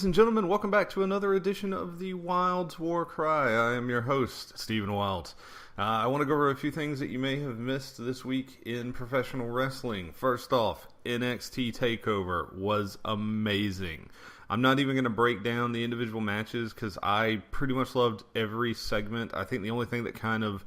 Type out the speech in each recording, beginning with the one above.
and gentlemen, welcome back to another edition of the Wilds War Cry. I am your host, Stephen Wilds. I want to go over a few things that you may have missed this week in professional wrestling. First off, NXT Takeover was amazing. I'm not even going to break down the individual matches because I pretty much loved every segment. I think the only thing that kind of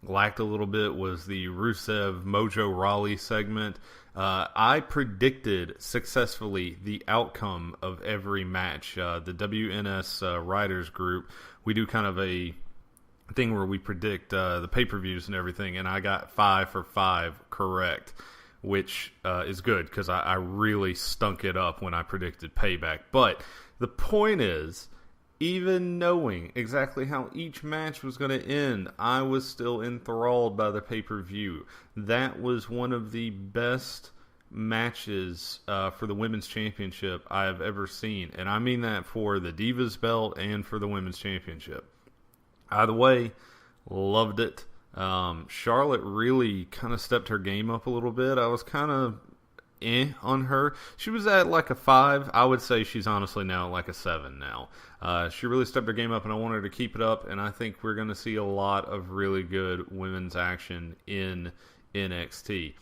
lacked a little bit was the Rusev Mojo Rawley segment. I predicted successfully the outcome of every match. The WNS Writers Group, we do kind of a thing where we predict the pay-per-views and everything, and I got 5 for 5 correct, which is good because I really stunk it up when I predicted Payback. But the point is, even knowing exactly how each match was going to end, I was still enthralled by the pay-per-view. That was one of the best matches for the Women's Championship I have ever seen. And I mean that for the Divas belt and for the Women's Championship. Either way, loved it. Charlotte really kind of stepped her game up a little bit. I was kind of on her. She was at like a 5. I would say she's honestly now like a 7 now. She really stepped her game up, and I want her to keep it up, and I think we're going to see a lot of really good women's action in NXT.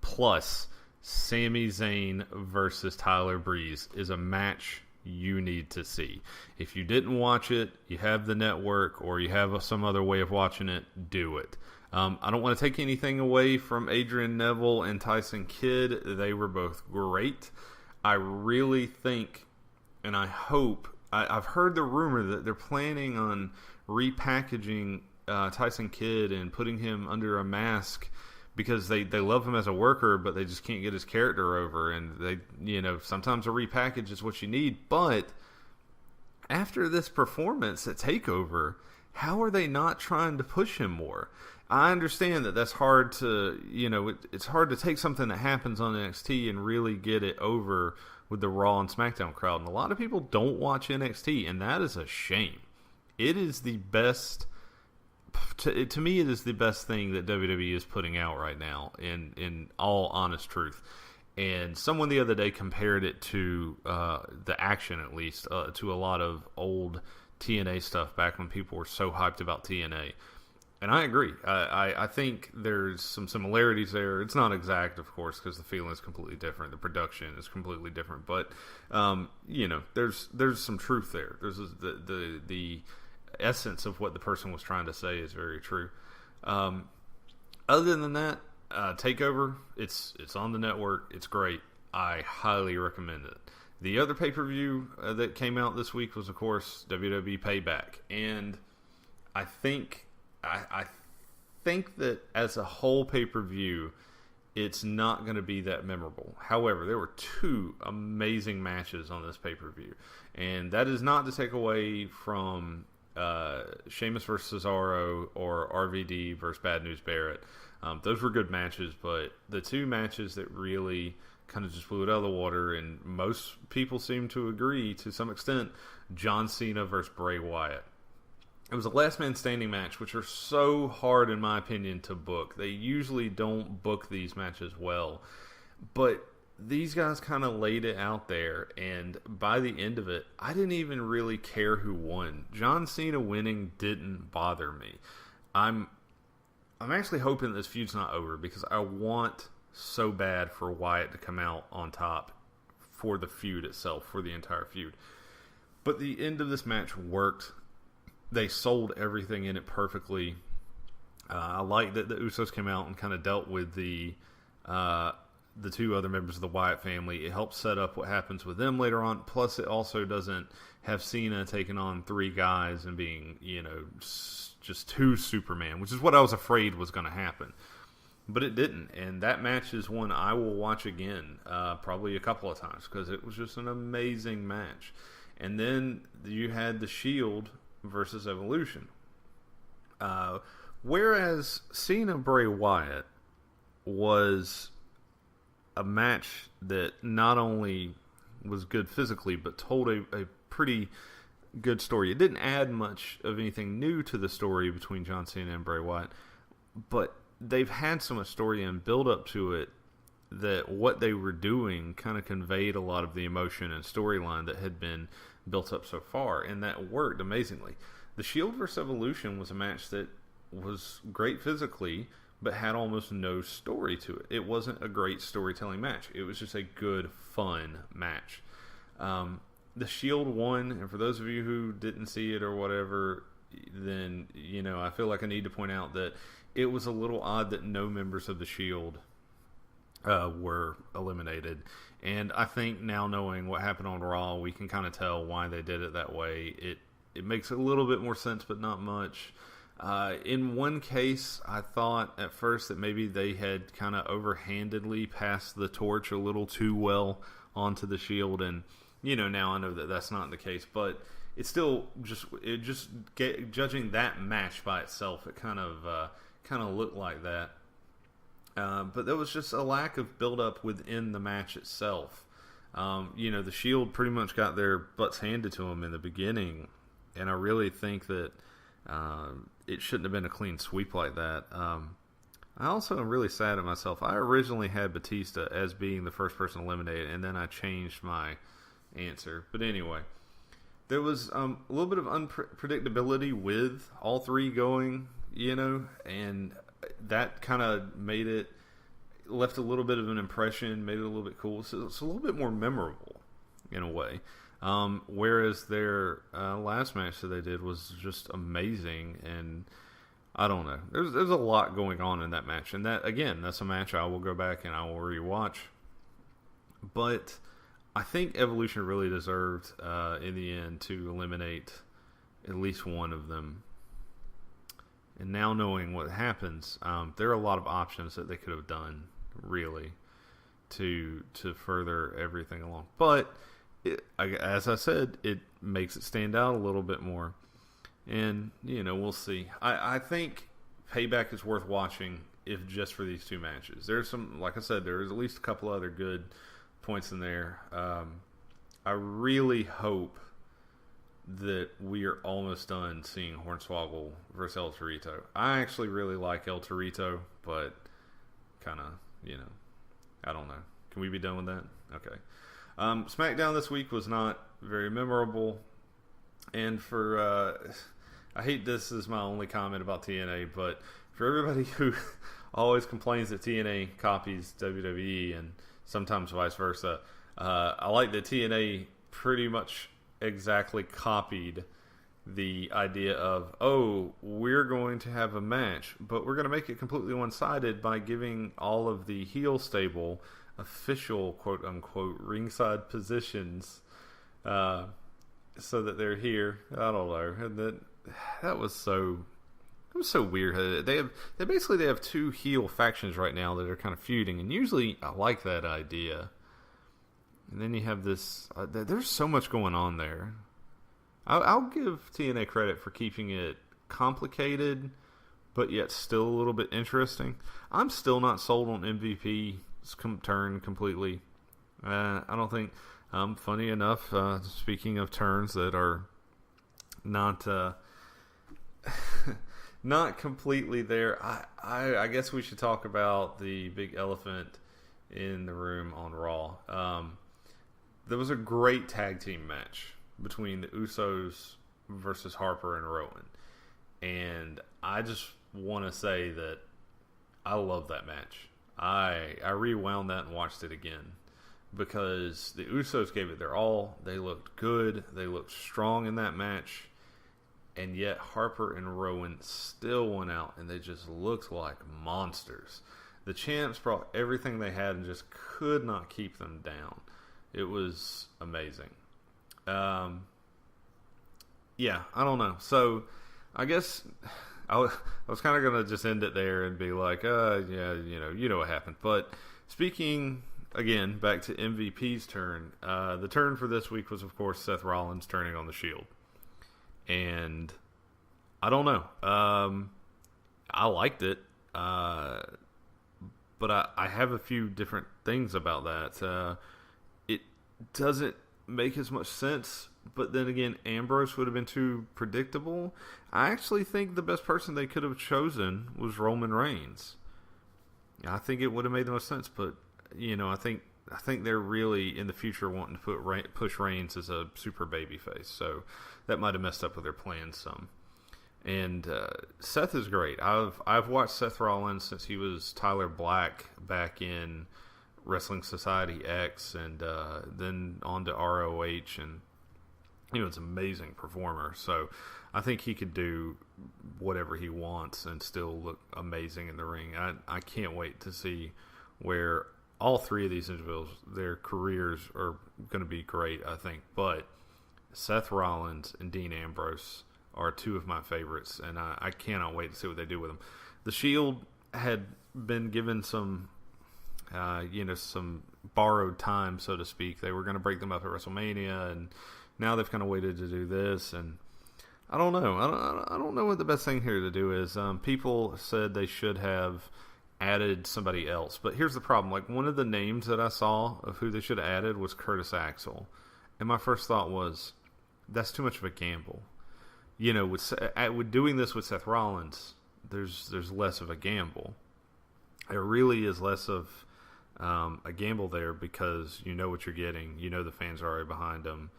Plus, Sami Zayn versus Tyler Breeze is a match you need to see. If you didn't watch it, you have the network, or you have some other way of watching it, do it. I don't want to take anything away from Adrian Neville and Tyson Kidd. They were both great. I really think, and I hope, I've heard the rumor that they're planning on repackaging Tyson Kidd and putting him under a mask because they love him as a worker, but they just can't get his character over. And sometimes a repackage is what you need. But after this performance at Takeover, how are they not trying to push him more? I understand that that's hard to, it's hard to take something that happens on NXT and really get it over with the Raw and SmackDown crowd. And a lot of people don't watch NXT, and that is a shame. It is the best, to me, it is the best thing that WWE is putting out right now, in all honest truth. And someone the other day compared it to, the action at least, to a lot of old TNA stuff back when people were so hyped about TNA. And I agree. I think there's some similarities there. It's not exact, of course, because the feeling is completely different. The production is completely different. But, there's some truth there. There's the essence of what the person was trying to say is very true. Other than that, Takeover, it's on the network. It's great. I highly recommend it. The other pay-per-view that came out this week was, of course, WWE Payback. And I think that as a whole pay-per-view, it's not going to be that memorable. However, there were 2 amazing matches on this pay-per-view. And that is not to take away from Sheamus versus Cesaro or RVD versus Bad News Barrett. Those were good matches, but the 2 matches that really kind of just blew it out of the water, and most people seem to agree to some extent, John Cena versus Bray Wyatt. It was a last man standing match, which are so hard, in my opinion, to book. They usually don't book these matches well. But these guys kind of laid it out there, and by the end of it, I didn't even really care who won. John Cena winning didn't bother me. I'm actually hoping this feud's not over, because I want so bad for Wyatt to come out on top for the feud itself, for the entire feud. But the end of this match worked. They sold everything in it perfectly. I like that the Usos came out and kind of dealt with the 2 other members of the Wyatt family. It helps set up what happens with them later on. Plus, it also doesn't have Cena taking on 3 guys and being, just 2 Superman, which is what I was afraid was going to happen. But it didn't, and that match is one I will watch again, probably a couple of times, because it was just an amazing match. And then you had the Shield versus Evolution. Whereas Cena Bray Wyatt was a match that not only was good physically, but told a pretty good story. It didn't add much of anything new to the story between John Cena and Bray Wyatt, but they've had so much story and build up to it that what they were doing kind of conveyed a lot of the emotion and storyline that had been built up so far, and that worked amazingly. The Shield vs. Evolution was a match that was great physically, but had almost no story to it. It wasn't a great storytelling match. It was just a good, fun match. The Shield won, and for those of you who didn't see it or whatever, then, I feel like I need to point out that it was a little odd that no members of the Shield were eliminated. And I think now, knowing what happened on Raw, we can kind of tell why they did it that way. It makes a little bit more sense, but not much. In one case, I thought at first that maybe they had kind of overhandedly passed the torch a little too well onto the Shield, and now I know that that's not the case, but it's still judging that match by itself, it kind of looked like that. But there was just a lack of build-up within the match itself. The Shield pretty much got their butts handed to them in the beginning, and I really think that it shouldn't have been a clean sweep like that. I also am really sad at myself. I originally had Batista as being the first person eliminated, and then I changed my answer. But anyway, there was a little bit of unpredictability with all three going, and that kind of left a little bit of an impression, made it a little bit cool. So it's a little bit more memorable in a way. Whereas their last match that they did was just amazing, and I don't know. There's a lot going on in that match, and that's a match I will go back and I will rewatch. But I think Evolution really deserved, in the end, to eliminate at least one of them. And now knowing what happens, there are a lot of options that they could have done, really, to further everything along. But as I said, it makes it stand out a little bit more. And, we'll see. I think Payback is worth watching if just for these two matches. There's some, like I said, there's at least a couple other good points in there. I really hope that we are almost done seeing Hornswoggle versus El Torito. I actually really like El Torito, but kind of, I don't know. Can we be done with that? Okay. SmackDown this week was not very memorable, and I hate this is my only comment about TNA, but for everybody who always complains that TNA copies WWE and sometimes vice versa, I like that TNA pretty much exactly copied the idea of, we're going to have a match, but we're going to make it completely one-sided by giving all of the heel stable official quote-unquote ringside positions, so that they're here. I don't know. And that was so weird. They have two heel factions right now that are kind of feuding, and usually I like that idea. And then you have this. There's so much going on there. I'll give TNA credit for keeping it complicated, but yet still a little bit interesting. I'm still not sold on MVP's turn completely. I don't think. Funny enough, speaking of turns that are not not completely there, I guess we should talk about the big elephant in the room on Raw. There was a great tag team match between the Usos versus Harper and Rowan, and I just want to say that I love that match. I rewound that and watched it again because the Usos gave it their all. They looked good. They looked strong in that match, and yet Harper and Rowan still went out and they just looked like monsters. The champs brought everything they had and just could not keep them down. It was amazing. Yeah, I don't know. So I guess I was kind of going to just end it there and be like, yeah, you know what happened. But speaking, again, back to MVP's turn, the turn for this week was, of course, Seth Rollins turning on the Shield. And I don't know. I liked it. But I have a few different things about that. It doesn't make as much sense, but then again, Ambrose would have been too predictable. I actually think the best person they could have chosen was Roman Reigns. I think it would have made the most sense, but I think they're really in the future wanting to push Reigns as a super babyface, so that might have messed up with their plans some. And Seth is great. I've watched Seth Rollins since he was Tyler Black back in Wrestling Society X, and then on to ROH, and it's an amazing performer. So I think he could do whatever he wants and still look amazing in the ring. I can't wait to see where all three of these individuals, their careers are going to be great, I think. But Seth Rollins and Dean Ambrose are two of my favorites, and I cannot wait to see what they do with them. The Shield had been given some, some borrowed time, so to speak. They were going to break them up at WrestleMania, and now they've kind of waited to do this, and I don't know. I don't know what the best thing here to do is. People said they should have added somebody else, but here's the problem. Like, one of the names that I saw of who they should have added was Curtis Axel, and my first thought was, that's too much of a gamble. With doing this with Seth Rollins, there's less of a gamble. There really is less of a gamble there because you know what you're getting. You know the fans are already behind him.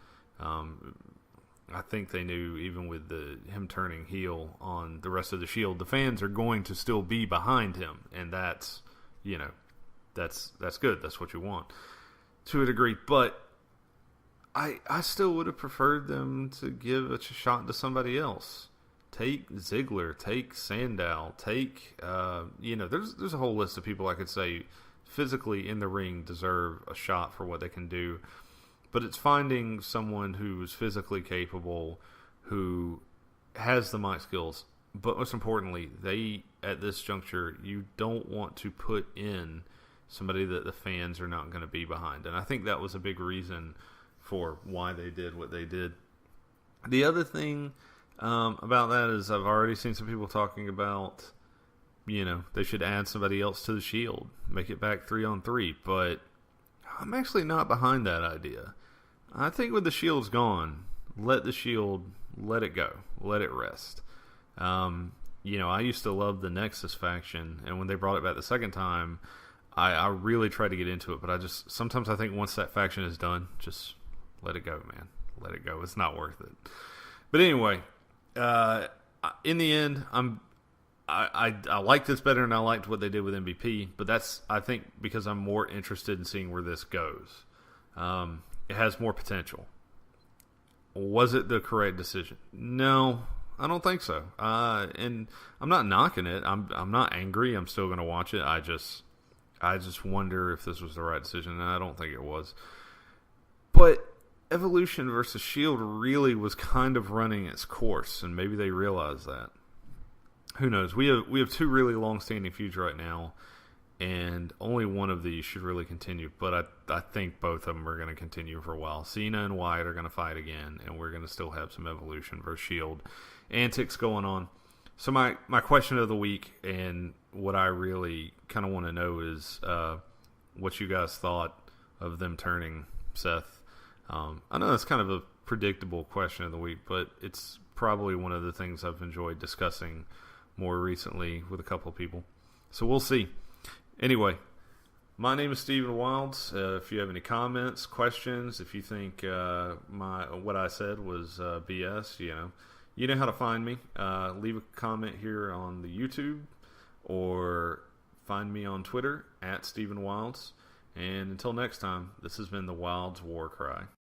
I think they knew even with him turning heel on the rest of the Shield, the fans are going to still be behind him, and that's good. That's what you want to a degree. But I still would have preferred them to give a shot to somebody else. Take Ziggler, take Sandow, take there's a whole list of people I could say physically in the ring deserve a shot for what they can do. But it's finding someone who's physically capable, who has the mic skills. But most importantly, at this juncture, you don't want to put in somebody that the fans are not going to be behind. And I think that was a big reason for why they did what they did. The other thing about that is I've already seen some people talking about, they should add somebody else to the Shield, make it back 3-on-3. But I'm actually not behind that idea. I think with the Shield's gone, let the Shield, let it go, let it rest. I used to love the Nexus faction, and when they brought it back the second time, I really tried to get into it, but sometimes I think once that faction is done, just let it go, man. Let it go. It's not worth it. But anyway, in the end, I like this better than I liked what they did with MVP, but that's, I think, because I'm more interested in seeing where this goes. It has more potential. Was it the correct decision? No, I don't think so. And I'm not knocking it. I'm not angry. I'm still going to watch it. I just wonder if this was the right decision, and I don't think it was. But Evolution versus Shield really was kind of running its course, and maybe they realized that. Who knows? We have two really long-standing feuds right now, and only one of these should really continue. But I think both of them are going to continue for a while. Cena and Wyatt are going to fight again, and we're going to still have some Evolution versus Shield antics going on. So my question of the week, and what I really kind of want to know is what you guys thought of them turning Seth. I know that's kind of a predictable question of the week, but it's probably one of the things I've enjoyed discussing more recently with a couple of people. So we'll see. Anyway, my name is Stephen Wilds. If you have any comments, questions, if you think what I said was BS, you know how to find me. Leave a comment here on the YouTube, or find me on Twitter @Stephen Wilds. And until next time, this has been the Wilds War Cry.